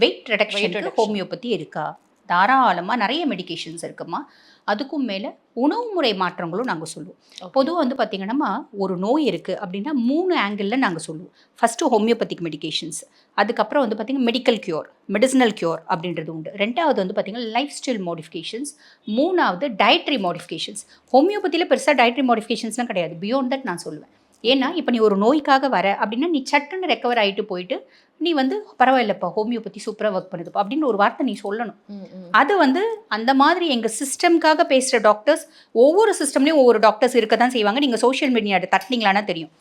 Wait ரிடக்ஷனுக்கு homeopathy இருக்கா? தாராளமாக நிறைய மெடிகேஷன்ஸ் இருக்குமா. அதுக்கும் மேலே உணவு முறை மாற்றங்களும் நாங்கள் சொல்லுவோம். பொதுவாக வந்து பார்த்திங்கன்னா ஒரு நோய் இருக்குது அப்படின்னா 3 ஆங்கிளில் நாங்கள் சொல்லுவோம். ஃபஸ்ட்டு ஹோமியோபதிக் மெடிகேஷன்ஸ், அதுக்கப்புறம் வந்து பார்த்திங்கன்னா மெடிக்கல் க்யூர், மெடிசினல் க்யூர் அப்படின்றது உண்டு. 2வது வந்து பார்த்திங்கன்னா லைஃப் ஸ்டைல் மாடிஃபிகேஷன்ஸ், 3வது டயட்ரி மாடிஃபிகேஷன்ஸ். ஹோமியோபதியில் பெருசாக டயட்ரி மாடிஃபிகேஷன்ஸ்லாம் கிடையாது. பியாண்ட் தட் நான் சொல்லுவேன். ஏன்னா இப்போ நீ ஒரு நோய்க்காக வர அப்படின்னா நீ சட்டுன்னு ரெக்கவர் ஆகிட்டு போயிட்டு நீ வந்து பரவாயில்லப்பா ஹோமியோபதி சூப்பராக ஒர்க் பண்ணுதுப்பா அப்படின்னு ஒரு வார்த்தை நீ சொல்லணும். அது வந்து அந்த மாதிரி எங்கள் சிஸ்டம்காக பேசுகிற டாக்டர்ஸ் ஒவ்வொரு சிஸ்டம்லேயும் ஒவ்வொரு டாக்டர்ஸ் இருக்க தான் செய்வாங்க. நீங்கள் சோஷியல் மீடியாவில் தட்டினீங்களானா தெரியும்.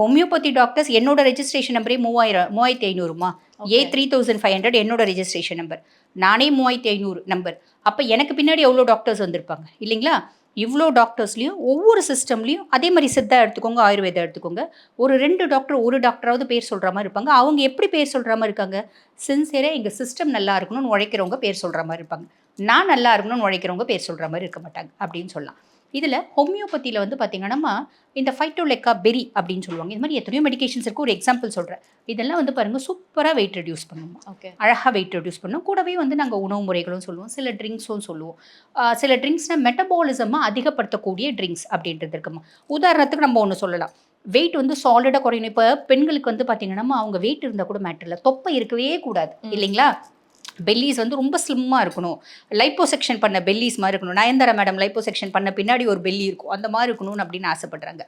ஹோமியோபதி டாக்டர்ஸ் என்னோட ரெஜிஸ்ட்ரேஷன் நம்பரே 3500மா, A3500 என்னோட ரெஜிஸ்ட்ரேஷன் நம்பர், நானே 3500 நம்பர். அப்போ எனக்கு பின்னாடி எவ்வளோ டாக்டர்ஸ் வந்திருப்பாங்க இல்லைங்களா? இவ்வளோ டாக்டர்ஸ்லையும் ஒவ்வொரு சிஸ்டம்லையும் அதே மாதிரி சித்தா எடுத்துக்கோங்க, ஆயுர்வேதா எடுத்துக்கோங்க, ஒரு 2 டாக்டர் ஒரு டாக்டராவது பேர் சொல்கிற மாதிரி இருப்பாங்க. அவங்க எப்படி பேர் சொல்கிற மாதிரி இருக்காங்க? சின்சியராக எங்கள் சிஸ்டம் நல்லா இருக்கணும்னு உழைக்கிறவங்க பேர் சொல்கிற மாதிரி இருப்பாங்க. நான் நல்லா இருக்கணும்னு உழைக்கிறவங்க பேர் சொல்கிற மாதிரி இருக்க மாட்டாங்க அப்படின்னு சொல்லலாம். இதில் ஹோமியோபதியில் வந்து பார்த்திங்கன்னா இந்த ஃபைட்டோலெக்கா பெரி அப்படின்னு சொல்லுவாங்க. இது மாதிரி எத்தனையோ மெடிகேஷன்ஸ் இருக்குது. ஒரு எக்ஸாம்பிள் சொல்கிறேன். இதெல்லாம் வந்து பாருங்கள் சூப்பராக வெயிட் ரெடியூஸ் பண்ணுவோம். அழகாக வெயிட் ரெடியூஸ் பண்ணுவோம். கூடவே வந்து நாங்கள் உணவு முறைகளும் சொல்லுவோம், சில ட்ரிங்க்ஸும் சொல்லுவோம். சில ட்ரிங்க்ஸ்னால் மெட்டபாலிசமாக அதிகப்படுத்தக்கூடிய ட்ரிங்க்ஸ் அப்படின்றது இருக்குமா. உதாரணத்துக்கு நம்ம ஒன்று சொல்லலாம். வெயிட் வந்து சாலிடாக குறையணும். இப்போ பெண்களுக்கு வந்து பார்த்திங்கன்னா அவங்க வெயிட் இருந்தால் கூட மேட்டர் இல்லை, தொப்பை இருக்கவே கூடாது இல்லைங்களா? பெல்லிஸ் வந்து ரொம்ப ஸ்லிம்மாக இருக்கணும், லைப்போசெக்ஷன் பண்ண பெல்லிஸ் மாதிரி இருக்கணும். நயன்தாரா மேடம் லைப்போசெக்ஷன் பண்ண பின்னாடி ஒரு பெல்லி இருக்கும், அந்த மாதிரி இருக்கணும்னு அப்படின்னு ஆசைப்படுறாங்க.